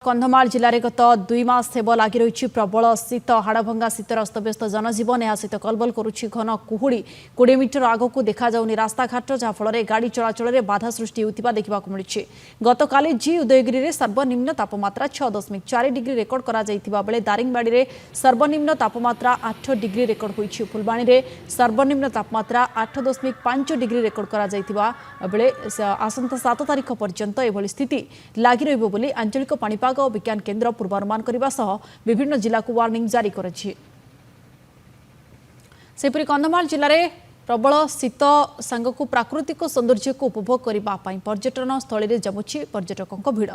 कंधमाल जिले में गत 2 मास हेब लगी रही प्रबल शीत हाड़भंगा शीतर अस्तव्यस्त जनजीवन यह सहित कलबल करुच्ची घन कुहुड़ी 20 मीटर आगक देखा रास्ताघाट जहाँफल गाड़ी चलाचल में बाधा सृष्टि होता देखा मिली। गतकाली जी उदयगिरी में सर्वनिम्न तापमात्रा 6.4 डिग्री रेकर्ड कर दारिंगबाड़ी में सर्वनिम्न तापमात्रा 8 डिग्री रेकर्ड होती। फुलबाणी में सर्वनिम्न तापमात्रा 8.5 डिग्री रेकर्ड कर आसंता 7 तारिख पर्यंत एभली स्थिति लगी रही आंचलिक पाणीपाग विज्ञान केन्द्र पूर्वानुमान करने सह विभिन्न जिला को वार्निंग जारी करेछि। सेपरि कंधमाल जिले में प्रबल शीत सांगक प्राकृतिक सौंदर्य को उपभोग करने पर्यटन स्थल में जमुची पर्यटकों भिड़।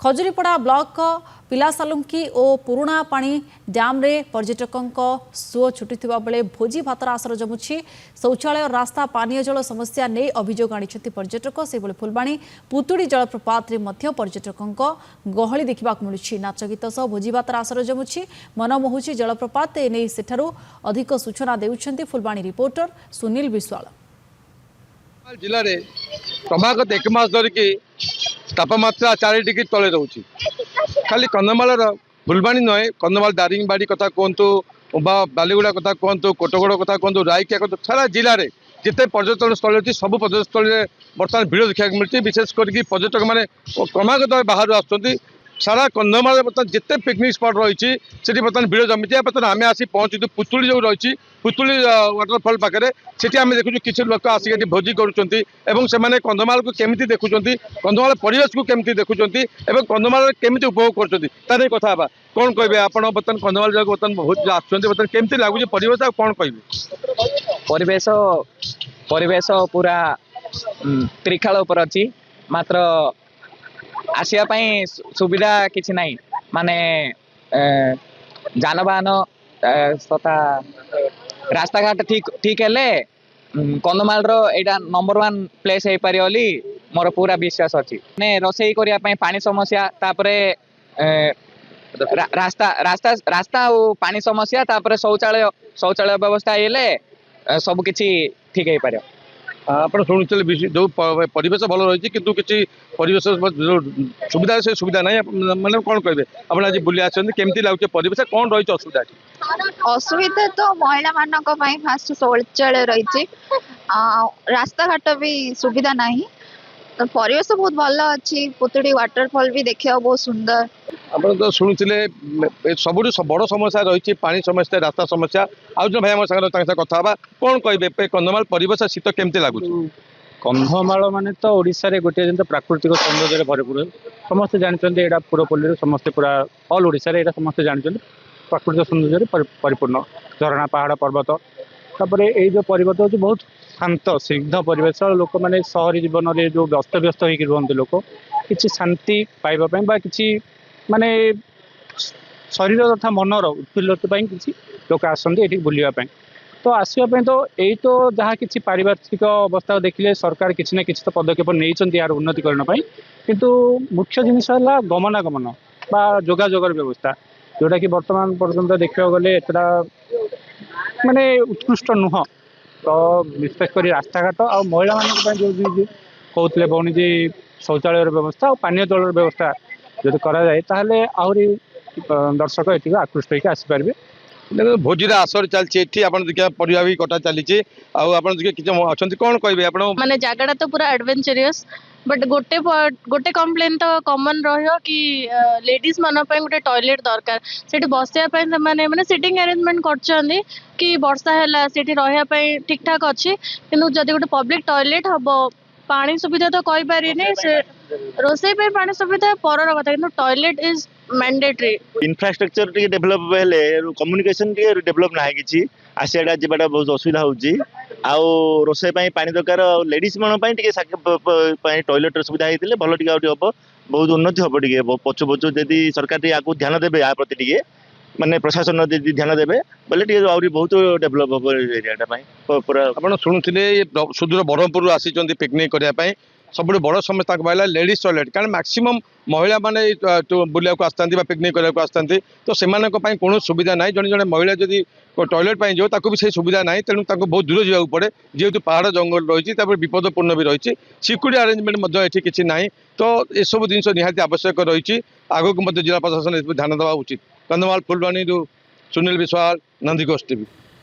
खजुरीपड़ा ब्लॉक पिलासालुंकी और पुराणा पानी डैम रे पर्यटकों सुओ छुटुवा बेले भोजी भातर आसर जमुची। शौचालय और रास्ता पानीय जल समस्या नहीं अभियोग आनी पर्यटक से फुलबाणी पुतुड़ी जलप्रपात पर्यटकों गहली देखा मिलूँ। नाच गीत सह भोजी भातर आसर जमुची मनमोहुची जलप्रपात एने सेठारु अधिक सूचना देउछंती फुलबाणी रिपोर्टर सुनील विश्वाल। जिले में क्रमागत 1 मास धरिकी तापमात्रा 4 डिग्री तले रोचे। खाली कंधमाल फुलबाणी नुहे कंधमाल दारिंगबाड़ी कथा कहतु बालीगुड़ा कथा कहतु कोटगड़ कथा कहतु रायकिया कहतु सारा जिले में जिते पर्यटन स्थल अच्छी सब पर्यटन स्थल में बर्तमान भिड़ देखा मिलती। विशेष करके पर्यटक मैंने क्रमागत बाहर आसुँच सारा कंधमाल बर्तमान जिते पिकनिक स्पट रही बर्तमान भिड़ जमी बर्तमान आम आसी पहुँचु पुतुड़ी जो रही पुतुड़ी वाटरफल पाखे से आम देखु किसी लोक आसिक भोजी करें कंधमाल को केमी देखुं कंधमाल परिवेश को केमी देखुं कंधमाल केमी उपभोग कर कथा कौन कहे आप बर्तमान कंधमाल जगह बर्तमान भोज आसुँच केमी लगुच परिवेश कौन कहे परिवेश पूरा त्रिखाल उपर अच्छी मात्र आसापी सुविधा किसी ना माने जानवाहन तथा रास्ता घाट ठीक है कंधमाल एटा नंबर 1 प्लेस हो पारे बोली मोर पूरा विश्वास अच्छी। ने रोसई करने पानी समस्या तापरे रास्ता रास्ता रास्ता और पानी समस्या तापरे शौचालय व्यवस्था ये सब किसी ठीक हो पारे। आप शुणुले जो परिवेश भल रही किंतु किसी परिवेश सुविधा से सुविधा ना मैंने कौन कहे आप आज बुले आमती लगे परिवेश कौन रही असुविधा? असुविधा तो महिला मानक फास्ट शौचालय रही रास्ता घाट भी सुविधा नहीं तो परिवेश बहुत भल अच्छी पुतुड़ी वाटरफॉल भी देखा बहुत सुंदर। आप तो शुणुले सब बड़ समस्या रही पानी समस्या रास्ता समस्या आज भाई आम सागर कथा कौन कहे कंधमाल परिवेश शीत केमती लगुच? कंधमाल माने तो ओडिशा रे गोटे जन प्राकृतिक सौंदर्य भरपूर समस्ते जानते यहाँ पुरपल्ली समस्ते पूरा ऑल ओडिशा रे समस्ते जानते प्राकृतिक सौंदर्य परिपूर्ण झरणा पहाड़ पर्वत तापर ये जो परिवर्तन होती बहुत शांत स्निग्ध परिवेश लोक मैंने सहरी जीवन में जो व्यस्त व्यस्त होकर रुहते लोक किसी शांति पाइबापी किसी माने शरीर तथा मनर उत्फुल्लत किसी लोक आसते ये बुलापी तो आसवाई तो यही तो जहाँ किसी पारिवारिक अवस्था देखिले सरकार किसी ना किसी तो पदक्षेप नहीं यार उन्नतिकरण किंतु मुख्य जिनस है गमनागमन बा जोगाजोगर व्यवस्था जोटा कि वर्तमान पर्यटन देखा गले एतटा माने उत्कृष्ट नुह तो विशेषकर रास्ताघाट आ महिला मान जो कहते भौणी जी शौचालय व्यवस्था और पानीय जल व्यवस्था जो कराए ताहले आहरी दर्शक ये आकृष्ट होकर आसीपारे। भोजीर आसर चलती आप देखिए परिवा भी कटा चली अच्छा कौन कहे आप माने जगह तो पूरा एडवेंचरियस बट गोटे कम्प्लेन तो कॉमन रहियो कि लेडीज मन गोटे टॉयलेट दरकार से बसवाई मैंने सिटिंग अरेंजमेंट कर कि वर्षा है रही ठीक ठाक अच्छी कि जदि गोटे पब्लिक टॉयलेट हम पानी सुविधा तो कही पारे से रोसई पे पानी सुविधा पर कथा कि toilet is mandatory. Infrastructure T develop हेले कम्युनिकेशन टी डेभलप ना कि आसियाटा जाटा बहुत असुविधा होची आउ रोसई पानी दरकार लेडीज मन टॉयलेट सुविधा होते भल टे हम बहुत उन्नति हम टे पचु पचु जदि सरकार आपको ध्यान देवे या प्रति टे माने प्रशासन यदि ध्यान देवे बोले आहरी बहुत डेभलप हम एरियाटा पूरा। आप शुणुले सुदूर ब्रह्मपुर आसी पिकनिक करने ସବୁଠୁ ବଡ଼ ସମସ୍ୟା କହିଲା ଲେଡିଜ୍ ଟଏଲେଟ୍ କାରଣ ମ୍ୟାକ୍ସିମମ୍ ମହିଳା ମାନେ ବୁଲିବାକୁ ଆସିଥାନ୍ତି ବା ପିକନିକ୍ କରିବାକୁ ଆସିଥାନ୍ତି ତ ସେମାନଙ୍କ ପାଇଁ କୌଣସି ସୁବିଧା ନାହିଁ ଜଣେ ଜଣେ ମହିଳା ଯଦି ଟଏଲେଟ୍ ପାଇଁ ଯିବ ତାକୁ ବି ସେଇ ସୁବିଧା ନାହିଁ ତେଣୁ ତାଙ୍କୁ ବହୁତ ଦୂର ଯିବାକୁ ପଡ଼େ ଯେହେତୁ ପାହାଡ଼ ଜଙ୍ଗଲ ରହିଛି ତାପରେ ବିପଦପୂର୍ଣ୍ଣ ବି ରହିଛି ସିକ୍ୟୁରିଟି ଆରେଞ୍ଜମେଣ୍ଟ ମଧ୍ୟ ଏଠି କିଛି ନାହିଁ ତ ଏସବୁ ଜିନିଷ ନିହାତି ଆବଶ୍ୟକ ରହିଛି ଆଗକୁ ମଧ୍ୟ ଜିଲ୍ଲା ପ୍ରଶାସନ ଏଥିପାଇଁ ଧ୍ୟାନ ଦେବା ଉଚିତ। କନ୍ଧମାଳ ଫୁଲବାଣୀରୁ ସୁନୀଲ ବିଶ୍ୱାଳ, ନନ୍ଦିଘୋଷ ଟିଭି।